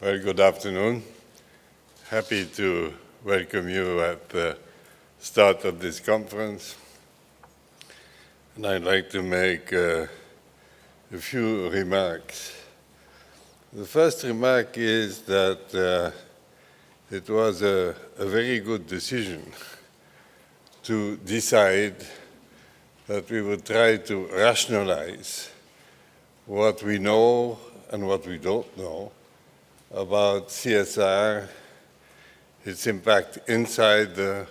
Well, good afternoon. Happy to welcome you at the start of this conference. And I'd like to make a few remarks. The first remark is that it was a very good decision to decide that we would try to rationalize what we know and what we don't know about CSR, its impact inside the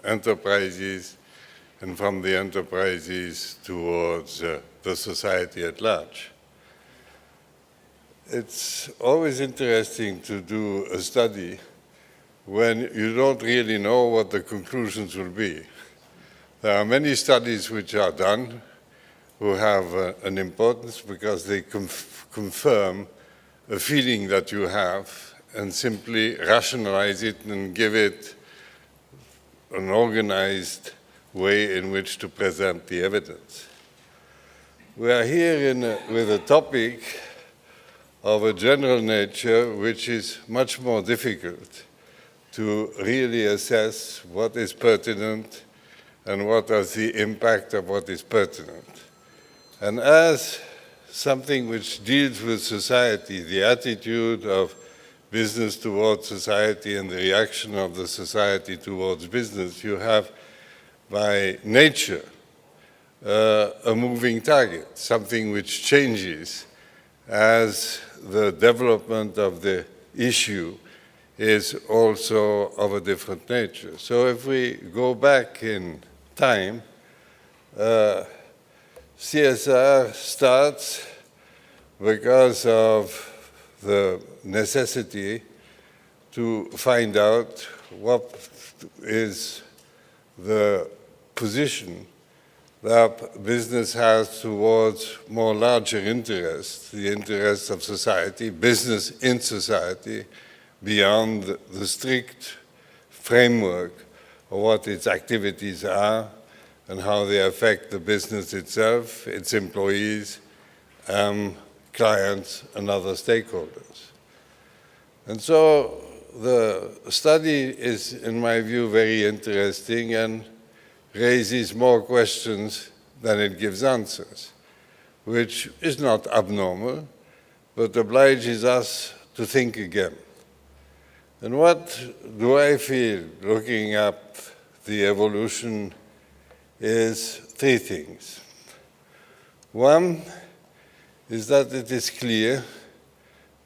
enterprises and from the enterprises towards the society at large. It's always interesting to do a study when you don't really know what the conclusions will be. There are many studies which are done who have an importance because they confirm a feeling that you have and simply rationalize it and give it an organized way in which to present the evidence. We are here with a topic of a general nature which is much more difficult to really assess what is pertinent and what is the impact of what is pertinent. And as something which deals with society, the attitude of business towards society and the reaction of the society towards business, you have by nature a moving target, something which changes as the development of the issue is also of a different nature. So if we go back in time, CSR starts because of the necessity to find out what is the position that business has towards more larger interests, the interests of society, business in society, beyond the strict framework of what its activities are and how they affect the business itself, its employees, clients, and other stakeholders. And so the study is, in my view, very interesting and raises more questions than it gives answers, which is not abnormal, but obliges us to think again. And what do I feel looking at the evolution is three things. One is that it is clear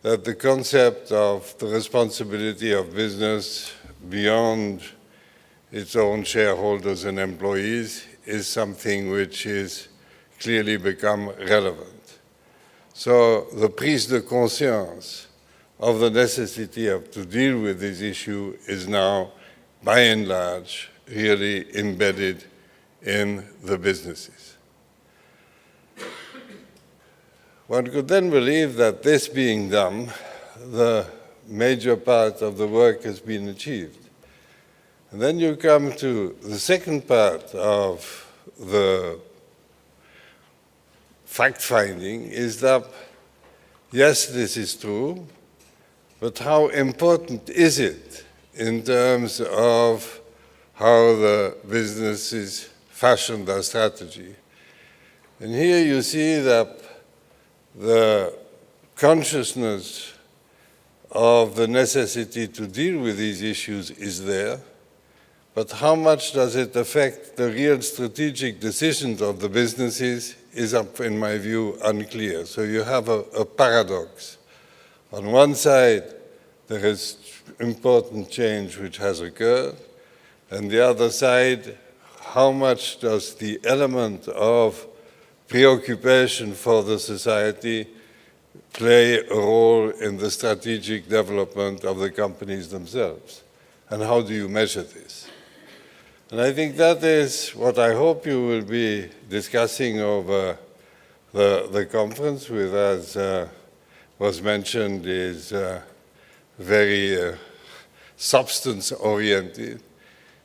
that the concept of the responsibility of business beyond its own shareholders and employees is something which is clearly become relevant. So the prise de conscience of the necessity to deal with this issue is now, by and large, really embedded in the businesses. One could then believe that this being done, the major part of the work has been achieved. And then you come to the second part of the fact-finding is that, yes, this is true, but how important is it in terms of how the businesses fashion their strategy? And here you see that the consciousness of the necessity to deal with these issues is there, but how much does it affect the real strategic decisions of the businesses is, in my view, unclear. So you have a paradox. On one side, there is important change which has occurred, and the other side, how much does the element of preoccupation for the society play a role in the strategic development of the companies themselves? And how do you measure this? And I think that is what I hope you will be discussing over the conference, with, as was mentioned, is very substance-oriented,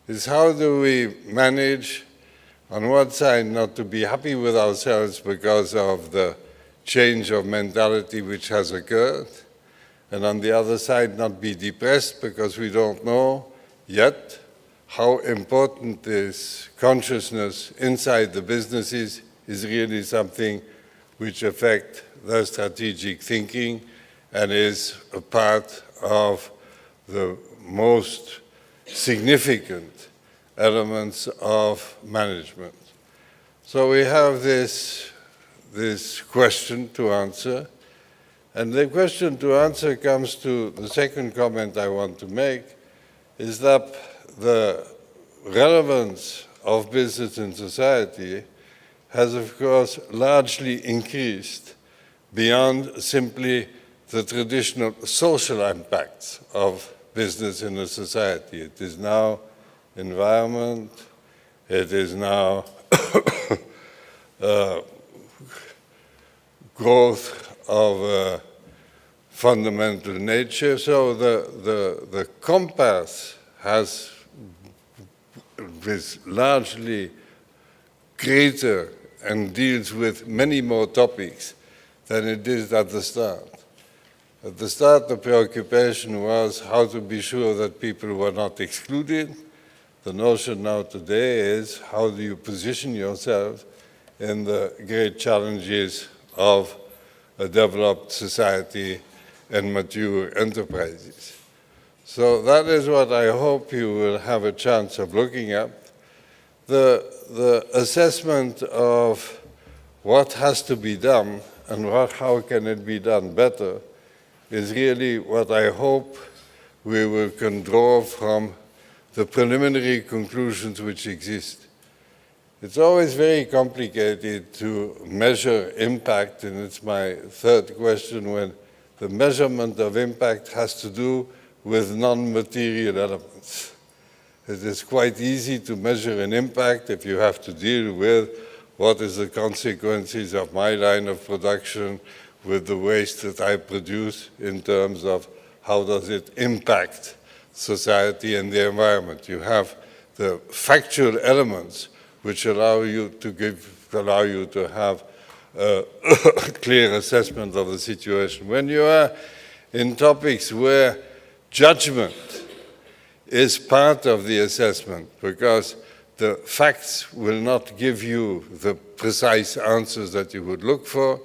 is how do we manage, on one side, not to be happy with ourselves because of the change of mentality which has occurred, and on the other side not be depressed because we don't know yet how important this consciousness inside the businesses is really something which affects their strategic thinking and is a part of the most significant elements of management. So we have this question to answer, and the question to answer comes to the second comment I want to make, is that the relevance of business in society has, of course, largely increased beyond simply the traditional social impacts of business in a society. It is now environment, it is now growth of fundamental nature. So the compass has is largely greater and deals with many more topics than it did at the start. At the start, the preoccupation was how to be sure that people were not excluded. The notion now today is how do you position yourself in the great challenges of a developed society and mature enterprises. So that is what I hope you will have a chance of looking at. The assessment of what has to be done and how can it be done better is really what I hope we can draw from the preliminary conclusions which exist. It's always very complicated to measure impact, and it's my third question, when the measurement of impact has to do with non-material elements. It is quite easy to measure an impact if you have to deal with what is the consequences of my line of production with the waste that I produce in terms of how does it impact society and the environment. You have the factual elements which allow you to have a clear assessment of the situation. When you are in topics where judgment is part of the assessment, because the facts will not give you the precise answers that you would look for,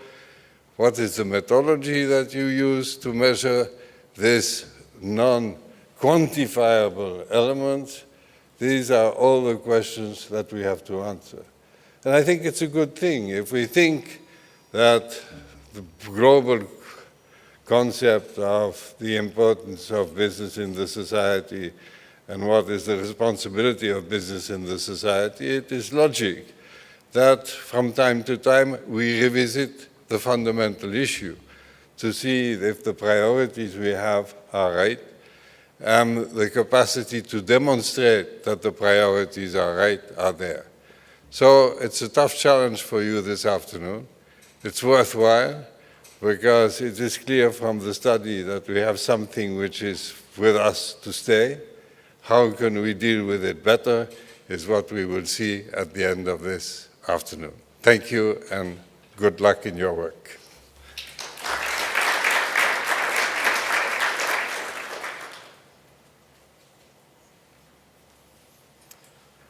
what is the methodology that you use to measure this non-quantifiable elements? These are all the questions that we have to answer. And I think it's a good thing. If we think that the global concept of the importance of business in the society and what is the responsibility of business in the society, it is logic that from time to time we revisit the fundamental issue to see if the priorities we have are right and the capacity to demonstrate that the priorities are right are there. So it's a tough challenge for you this afternoon. It's worthwhile because it is clear from the study that we have something which is with us to stay. How can we deal with it better is what we will see at the end of this afternoon. Thank you and good luck in your work.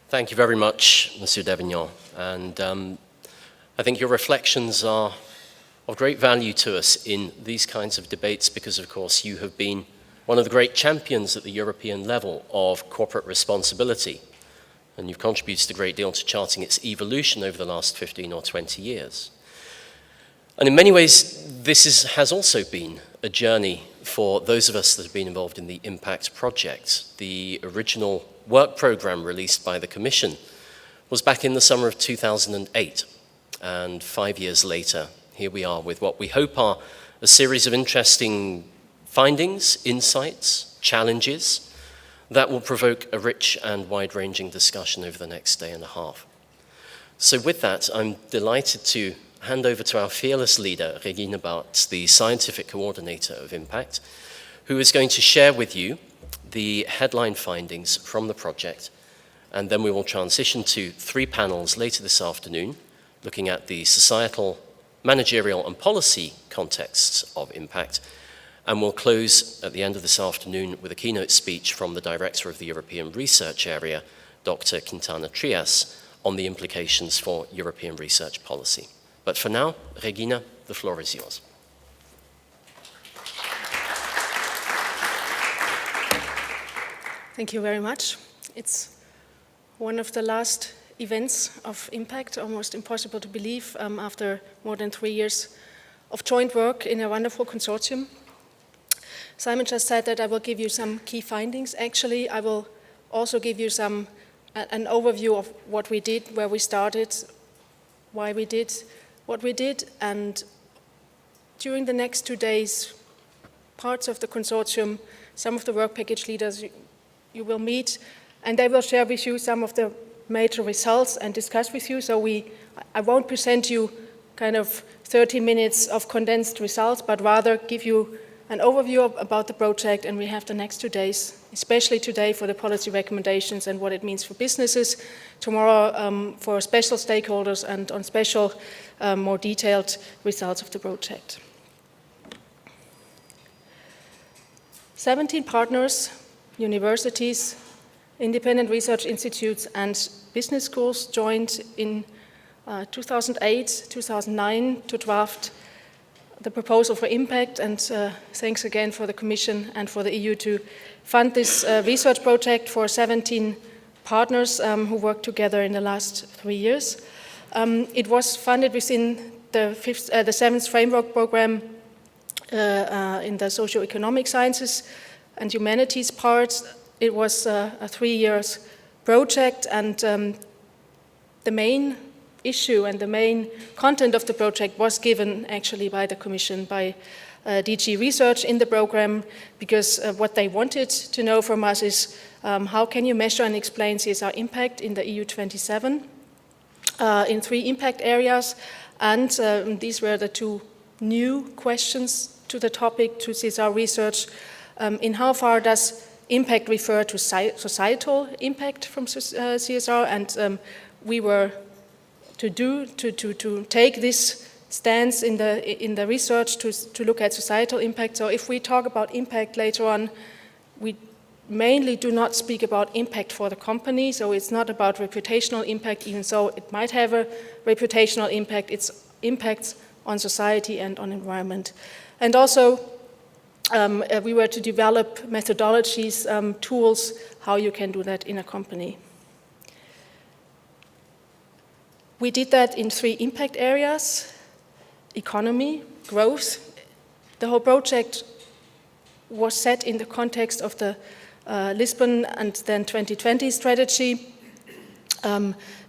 Thank you very much, Monsieur Davignon. And I think your reflections are of great value to us in these kinds of debates because, of course, you have been one of the great champions at the European level of corporate responsibility. And you've contributed a great deal to charting its evolution over the last 15 or 20 years. And in many ways, this has also been a journey for those of us that have been involved in the Impact project. The original work program released by the Commission was back in the summer of 2008. And 5 years later, here we are with what we hope are a series of interesting findings, insights, challenges that will provoke a rich and wide-ranging discussion over the next day and a half. So with that, I'm delighted to hand over to our fearless leader, Regine Bartz, the scientific coordinator of Impact, who is going to share with you the headline findings from the project, and then we will transition to 3 panels later this afternoon, looking at the societal, managerial, and policy contexts of Impact, And we'll close at the end of this afternoon with a keynote speech from the Director of the European Research Area, Dr. Quintana Trias, on the implications for European research policy. But for now, Regina, the floor is yours. Thank you very much. It's one of the last events of impact, almost impossible to believe after more than 3 years of joint work in a wonderful consortium. Simon just said that I will give you some key findings. Actually, I will also give you an overview of what we did, where we started, why we did what we did, and during the next 2 days, parts of the consortium, some of the work package leaders you will meet, and they will share with you some of the major results and discuss with you. So I won't present you kind of 30 minutes of condensed results, but rather give you an overview about the project, and we have the next 2 days, especially today for the policy recommendations and what it means for businesses, tomorrow for special stakeholders, and on special, more detailed results of the project. 17 partners, universities, independent research institutes, and business schools joined in 2008, 2009 to draft the proposal for impact, and thanks again for the Commission and for the EU to fund this research project for 17 partners who worked together in the last 3 years. It was funded within the 7th framework program in the socio-economic sciences and humanities part. It was a 3 years project, and the main issue and the main content of the project was given actually by the Commission, by DG Research in the program, because what they wanted to know from us is how can you measure and explain CSR impact in the EU 27 in 3 impact areas, and these were the 2 new questions to the topic, to CSR research. In how far does impact refer to societal impact from CSR, and we were to take this stance in the research to look at societal impact. So if we talk about impact later on, we mainly do not speak about impact for the company, so it's not about reputational impact, even though it might have a reputational impact. It's impacts on society and on environment. And also, we were to develop methodologies, tools, how you can do that in a company. We did that in 3 impact areas: economy, growth. The whole project was set in the context of the Lisbon and then 2020 strategy.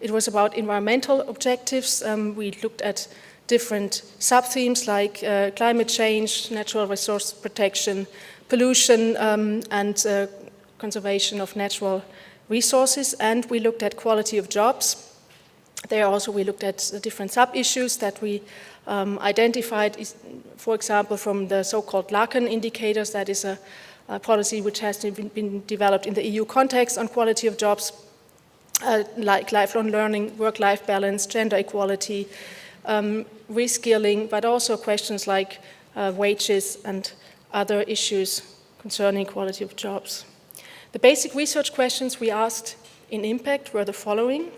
It was about environmental objectives. We looked at different sub-themes like climate change, natural resource protection, pollution, and conservation of natural resources. And we looked at quality of jobs. There also we looked at the different sub-issues that we identified, for example, from the so-called Lacan indicators. That is a policy which has been developed in the EU context on quality of jobs, like lifelong learning, work-life balance, gender equality, reskilling, but also questions like wages and other issues concerning quality of jobs. The basic research questions we asked in impact were the following: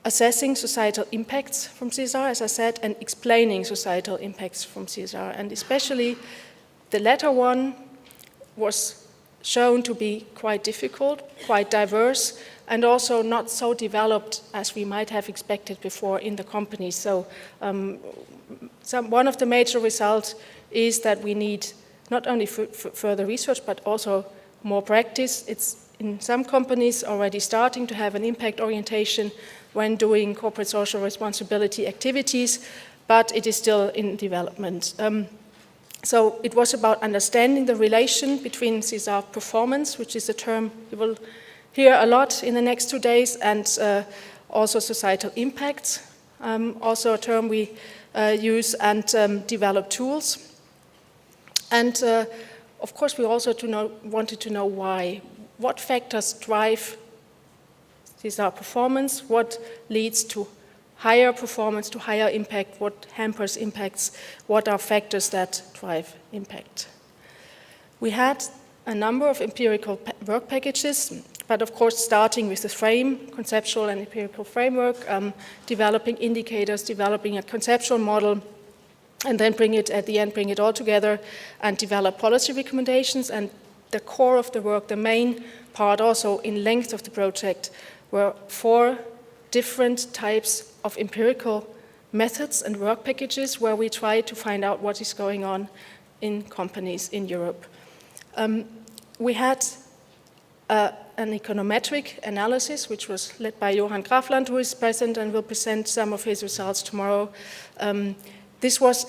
assessing societal impacts from CSR, as I said, and explaining societal impacts from CSR. And especially the latter one was shown to be quite difficult, quite diverse, and also not so developed as we might have expected before in the company. So one of the major results is that we need not only further research, but also more practice. It's in some companies already starting to have an impact orientation when doing corporate social responsibility activities, but it is still in development. So it was about understanding the relation between CSR performance, which is a term you will hear a lot in the next 2 days, and also societal impacts, also a term we use, and develop tools. And of course, we also wanted to know why. What factors drive CSR performance? What leads to higher performance, to higher impact, what hampers impacts, what are factors that drive impact. We had a number of empirical work packages, but of course starting with the frame, conceptual and empirical framework, developing indicators, developing a conceptual model, and then bring it all together and develop policy recommendations. And the core of the work, the main part also in length of the project, were 4 different types of empirical methods and work packages where we try to find out what is going on in companies in Europe. We had an econometric analysis, which was led by Johan Grafland, who is present and will present some of his results tomorrow. This was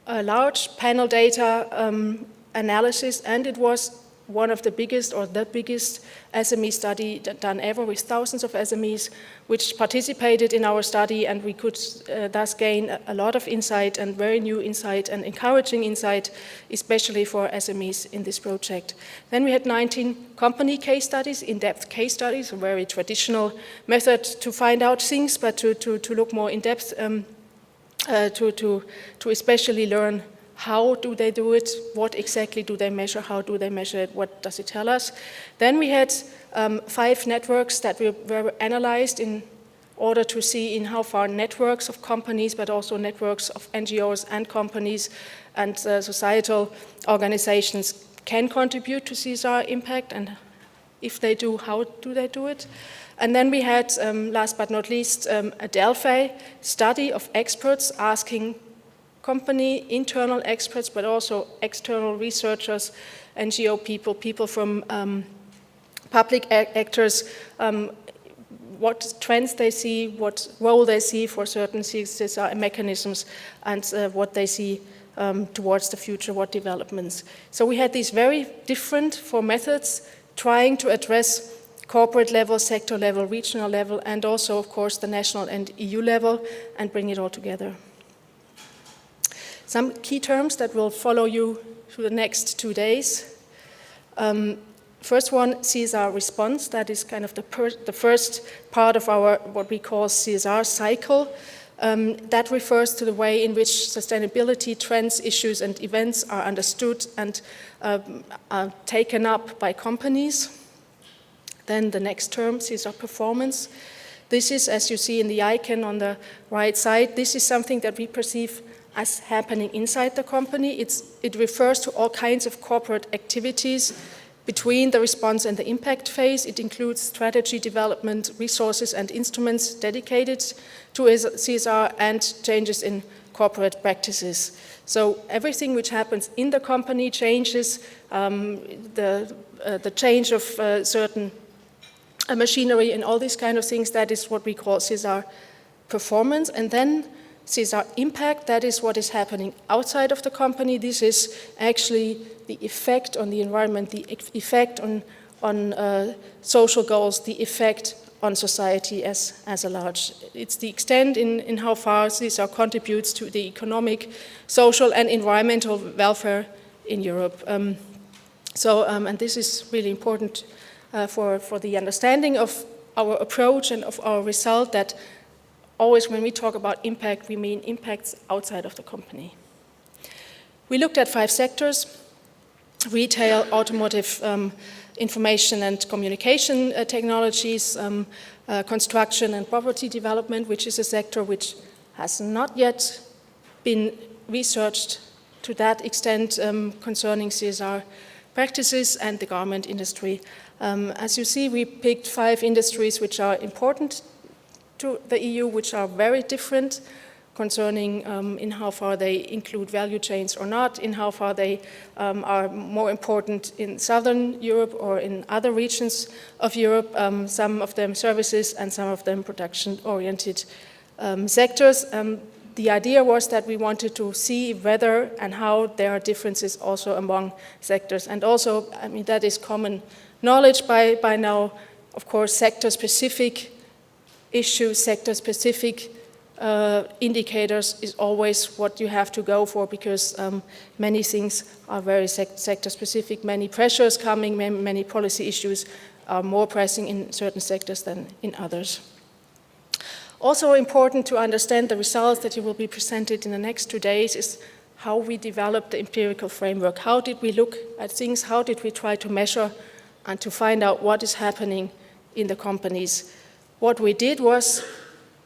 a large panel data analysis, and it was one of the biggest or the biggest SME study done ever, with thousands of SMEs which participated in our study, and we could thus gain a lot of insight and very new insight and encouraging insight, especially for SMEs in this project. Then we had 19 company case studies, in-depth case studies, a very traditional method to find out things, but to look more in depth, to especially learn how do they do it, what exactly do they measure, how do they measure it, what does it tell us. Then we had 5 networks that were analyzed in order to see in how far networks of companies, but also networks of NGOs and companies and societal organizations can contribute to CSR impact, and if they do, how do they do it. And then we had, last but not least, a Delphi study of experts asking company, internal experts, but also external researchers, NGO people, people from public actors, what trends they see, what role they see for certain CSR mechanisms, and what they see towards the future, what developments. So we had these very different 4 methods trying to address corporate level, sector level, regional level, and also, of course, the national and EU level, and bring it all together. Some key terms that will follow you through the next 2 days. First one, CSR response. That is kind of the first part of our, what we call CSR cycle. That refers to the way in which sustainability trends, issues, and events are understood and are taken up by companies. Then the next term, CSR performance. This is, as you see in the icon on the right side, this is something that we perceive as happening inside the company. It refers to all kinds of corporate activities between the response and the impact phase. It includes strategy development, resources and instruments dedicated to CSR, and changes in corporate practices. So everything which happens in the company changes, the change of certain machinery and all these kind of things. That is what we call CSR performance. And then CSR impact, that is what is happening outside of the company. This is actually the effect on the environment, the effect on social goals, the effect on society as a large. It's the extent in how far CSR contributes to the economic, social, and environmental welfare in Europe. And this is really important for the understanding of our approach and of our result, that always when we talk about impact, we mean impacts outside of the company. We looked at 5 sectors: retail, automotive, information and communication technologies, construction and property development, which is a sector which has not yet been researched to that extent concerning CSR practices, and the garment industry. As you see, we picked 5 industries which are important to the EU, which are very different concerning in how far they include value chains or not, in how far they are more important in Southern Europe or in other regions of Europe, some of them services and some of them production-oriented sectors. The idea was that we wanted to see whether and how there are differences also among sectors. And also, I mean, that is common knowledge by now, of course, sector-specific issues, sector-specific indicators is always what you have to go for, because many things are very sector-specific. Many pressures coming, many policy issues are more pressing in certain sectors than in others. Also important to understand the results that you will be presented in the next 2 days is how we developed the empirical framework. How did we look at things? How did we try to measure and to find out what is happening in the companies? What we did was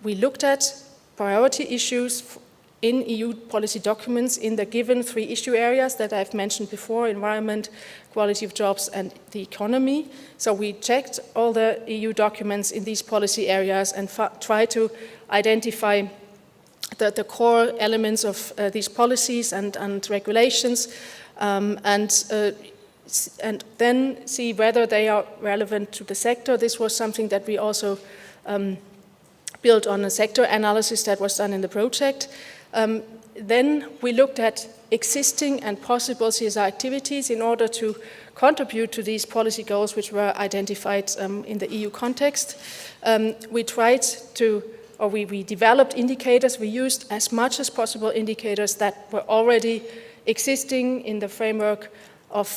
we looked at priority issues in EU policy documents in the given 3 issue areas that I've mentioned before: environment, quality of jobs, and the economy. So we checked all the EU documents in these policy areas and tried to identify the core elements of these policies and regulations, and then see whether they are relevant to the sector. This was something that we also built on a sector analysis that was done in the project. Then we looked at existing and possible CSR activities in order to contribute to these policy goals which were identified in the EU context. We tried to, or we developed indicators. We used as much as possible indicators that were already existing in the framework of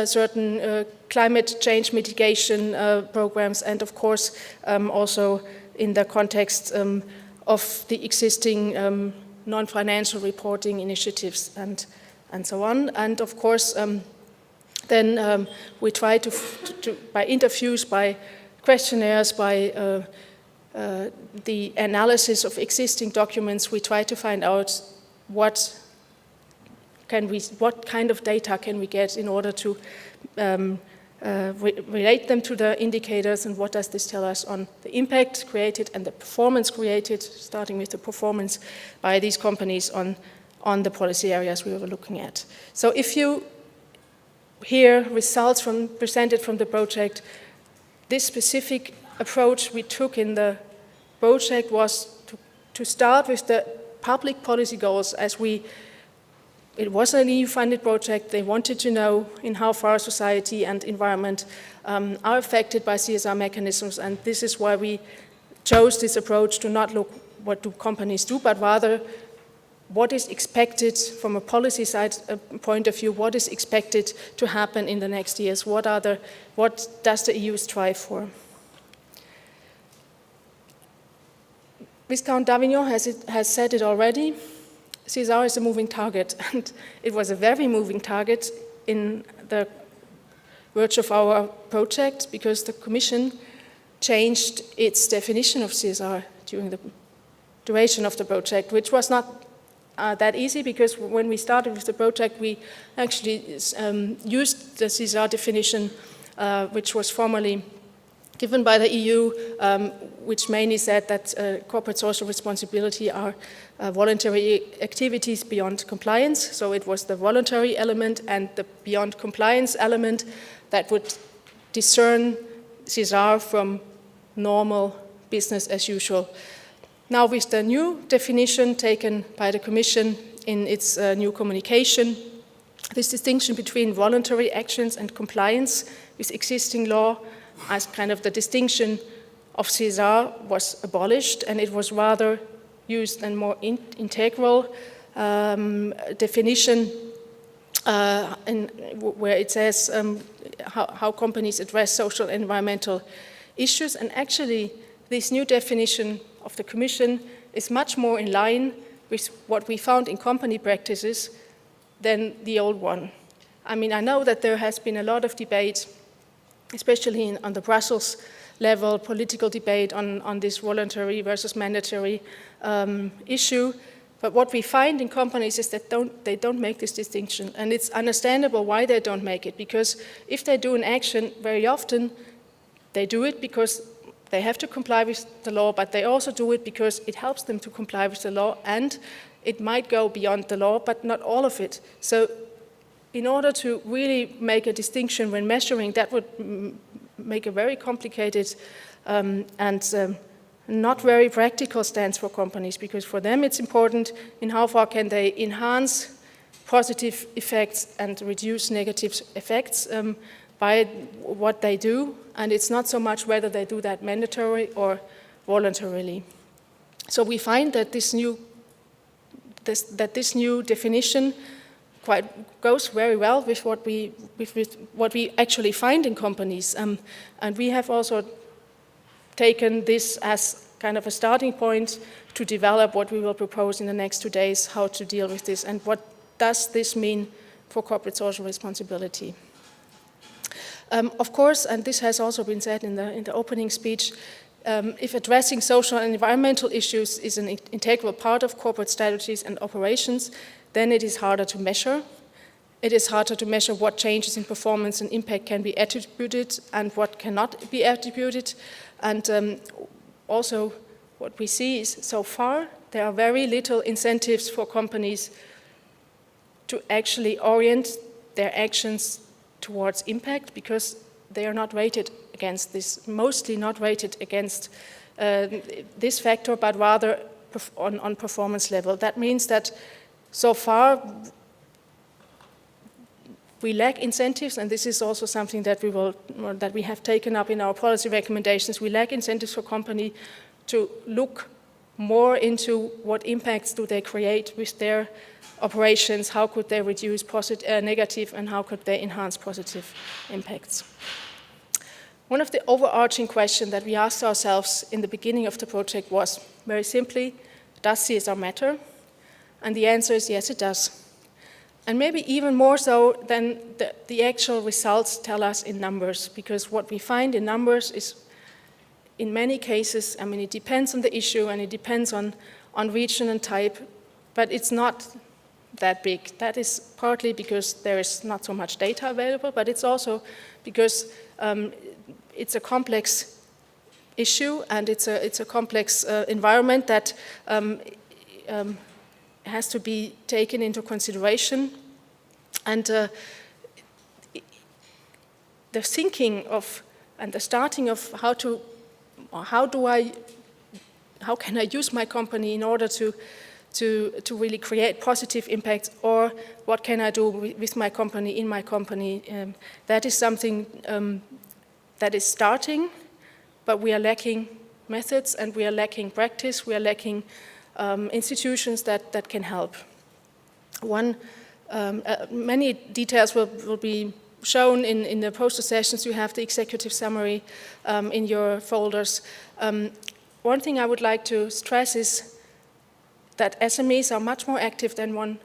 certain climate change mitigation programs, and of course also in the context of the existing non-financial reporting initiatives and so on. And of course, then we try to, by interviews, by questionnaires, by the analysis of existing documents, we try to find out what kind of data can we get in order to relate them to the indicators, and what does this tell us on the impact created and the performance created, starting with the performance by these companies on the policy areas we were looking at. So if you hear results presented from the project, this specific approach we took in the project was to start with the public policy goals, as it was an EU-funded project. They wanted to know in how far society and environment are affected by CSR mechanisms, and this is why we chose this approach to not look what do companies do, but rather what is expected from a policy side point of view, what is expected to happen in the next years, what does the EU strive for. Viscount Davignon has said it already. CSR is a moving target, and it was a very moving target in the verge of our project, because the Commission changed its definition of CSR during the duration of the project, which was not that easy, because when we started with the project, we actually used the CSR definition, which was formally given by the EU, which mainly said that corporate social responsibility are voluntary activities beyond compliance. So it was the voluntary element and the beyond compliance element that would discern CSR from normal business as usual. Now, with the new definition taken by the Commission in its new communication, this distinction between voluntary actions and compliance with existing law as kind of the distinction of CSR was abolished, and it was rather used a more integral definition where it says how companies address social and environmental issues. And actually, this new definition of the Commission is much more in line with what we found in company practices than the old one. I mean, I know that there has been a lot of debate, especially on the Brussels level, political debate on this voluntary versus mandatory issue. But what we find in companies is that they don't make this distinction. And it's understandable why they don't make it, because if they do an action, very often they do it because they have to comply with the law, but they also do it because it helps them to comply with the law, and it might go beyond the law, but not all of it. So in order to really make a distinction when measuring, that would make a very complicated and not very practical stance for companies, because for them it's important in how far can they enhance positive effects and reduce negative effects by what they do, and it's not so much whether they do that mandatory or voluntarily. So we find that this new definition goes very well with what we actually find in companies, and we have also taken this as kind of a starting point to develop what we will propose in the next 2 days, how to deal with this, and what does this mean for corporate social responsibility. Of course, and this has also been said in the opening speech, if addressing social and environmental issues is an integral part of corporate strategies and operations, then it is harder to measure. It is harder to measure what changes in performance and impact can be attributed and what cannot be attributed. And also what we see is so far there are very little incentives for companies to actually orient their actions towards impact, because they are not rated against this, mostly not rated against this factor, but rather on performance level. That means that so far we lack incentives, and this is also something that we have taken up in our policy recommendations. We lack incentives for companies to look more into what impacts do they create with their operations, how could they reduce negative, and how could they enhance positive impacts. One of the overarching questions that we asked ourselves in the beginning of the project was, very simply, does CSR matter? And the answer is yes, it does. And maybe even more so than the actual results tell us in numbers, because what we find in numbers is, in many cases, I mean, it depends on the issue and it depends on region and type, but it's not that big. That is partly because there is not so much data available, but it's also because it's a complex issue and it's a complex environment that has to be taken into consideration. And the thinking of and the starting of how can I use my company in order to really create positive impacts, or what can I do with my company, in my company, that is something that is starting, but we are lacking methods and we are lacking practice, we are lacking institutions that can help. Many details will be shown in the poster sessions. You have the executive summary in your folders. One thing I would like to stress is that SMEs are much more active than one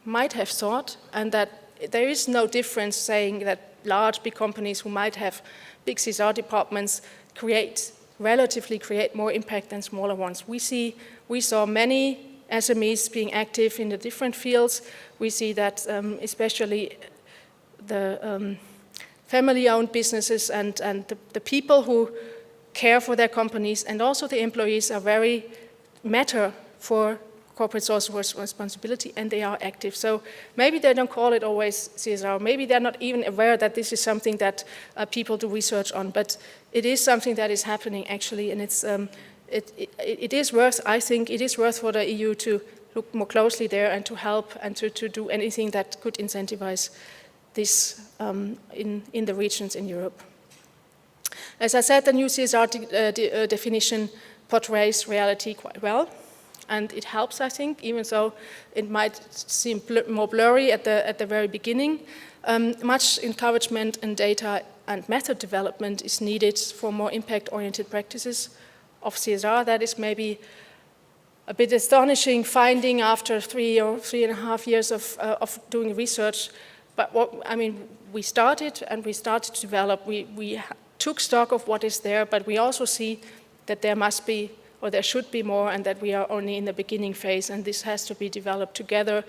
might have thought, and that there is no difference saying that large, big companies who might have big CSR departments relatively create more impact than smaller ones. We saw many SMEs being active in the different fields. We see that especially the family-owned businesses and the people who care for their companies and also the employees are very matter for corporate social responsibility, and they are active. So maybe they don't call it always CSR, maybe they're not even aware that this is something that people do research on, but it is something that is happening actually, and it is worth, I think, it is worth for the EU to look more closely there and to help and to do anything that could incentivize this in the regions in Europe. As I said, the new CSR definition portrays reality quite well, and it helps, I think, even though it might seem more blurry at the very beginning. Much encouragement in data and method development is needed for more impact-oriented practices of CSR. That is maybe a bit astonishing finding after 3 or 3.5 years of doing research. But we started to develop. We took stock of what is there, but we also see that there must be, or there should be more, and that we are only in the beginning phase, and this has to be developed together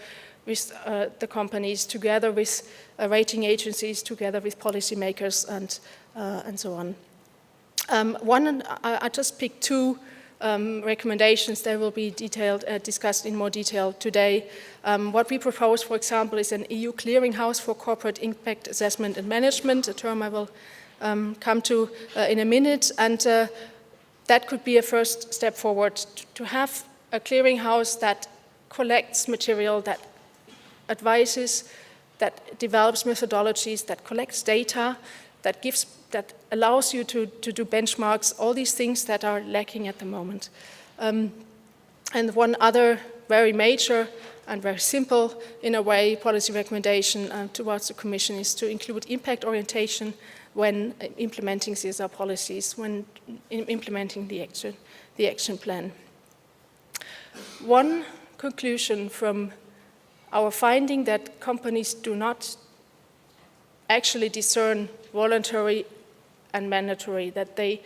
with the companies, together with rating agencies, together with policymakers, and so on. I just picked 2 recommendations. They will be discussed in more detail today. What we propose, for example, is an EU clearinghouse for corporate impact assessment and management, a term I will come to in a minute, and that could be a first step forward, to have a clearinghouse that collects material, that advises, that develops methodologies, that collects data, that allows you to do benchmarks, all these things that are lacking at the moment. And one other very major and very simple, in a way, policy recommendation towards the Commission is to include impact orientation when implementing CSR policies, when implementing the action plan. One conclusion from our finding that companies do not actually discern voluntary and mandatory, that they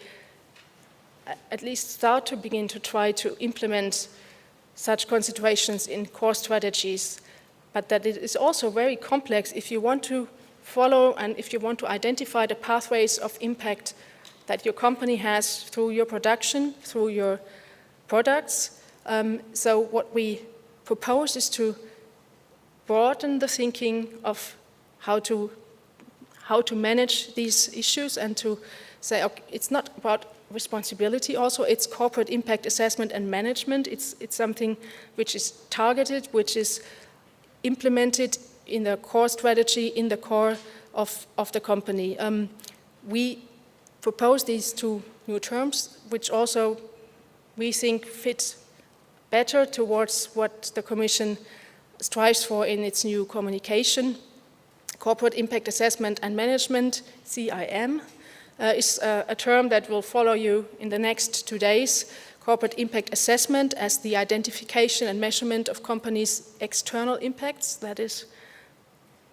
at least start to begin to try to implement such considerations in core strategies, but that it is also very complex if you want to follow and if you want to identify the pathways of impact that your company has through your production, through your products. So what we propose is to broaden the thinking of how to manage these issues and to say, okay, it's not about responsibility also, it's corporate impact assessment and management. It's something which is targeted, which is implemented in the core strategy, in the core of the company. We propose these two new terms, which also we think fit better towards what the Commission strives for in its new communication. Corporate Impact Assessment and Management, CIM, is a term that will follow you in the next 2 days. Corporate Impact Assessment as the identification and measurement of companies' external impacts, that is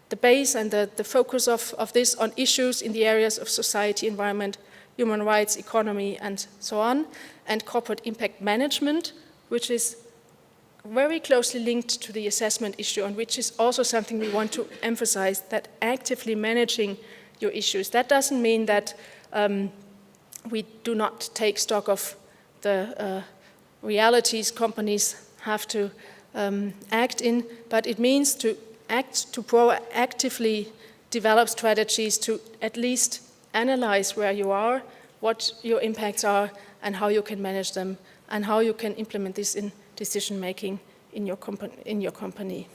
the base and the focus of this on issues in the areas of society, environment, human rights, economy, and so on. And Corporate Impact Management, which is very closely linked to the assessment issue, and which is also something we want to emphasize, that actively managing your issues. That doesn't mean that we do not take stock of the realities companies have to act in, but it means to proactively develop strategies to at least analyze where you are, what your impacts are, and how you can manage them, and how you can implement this in decision-making in your company.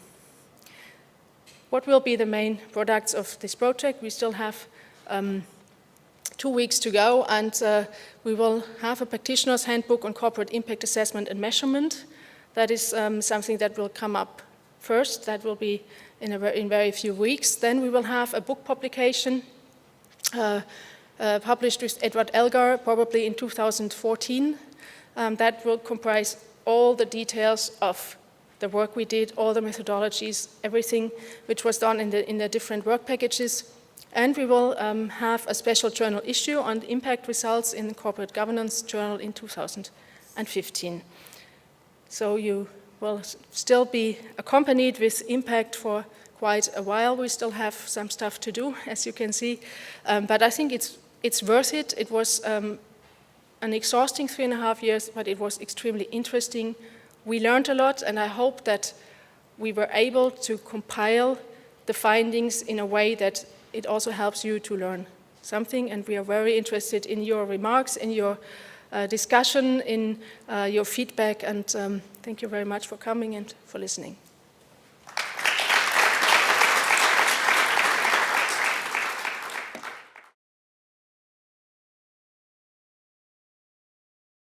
What will be the main products of this project? We still have 2 weeks to go, and we will have a practitioner's handbook on corporate impact assessment and measurement. That is something that will come up first. That will be in very few weeks. Then we will have a book publication published with Edward Elgar, probably in 2014. That will comprise all the details of the work we did, all the methodologies, everything which was done in the different work packages. And we will have a special journal issue on impact results in the Corporate Governance Journal in 2015. So you will still be accompanied with impact for quite a while. We still have some stuff to do, as you can see. But I think it's worth it. It was an exhausting 3.5 years, but it was extremely interesting. We learned a lot, and I hope that we were able to compile the findings in a way that it also helps you to learn something. And we are very interested in your remarks, in your discussion, in your feedback. And thank you very much for coming and for listening.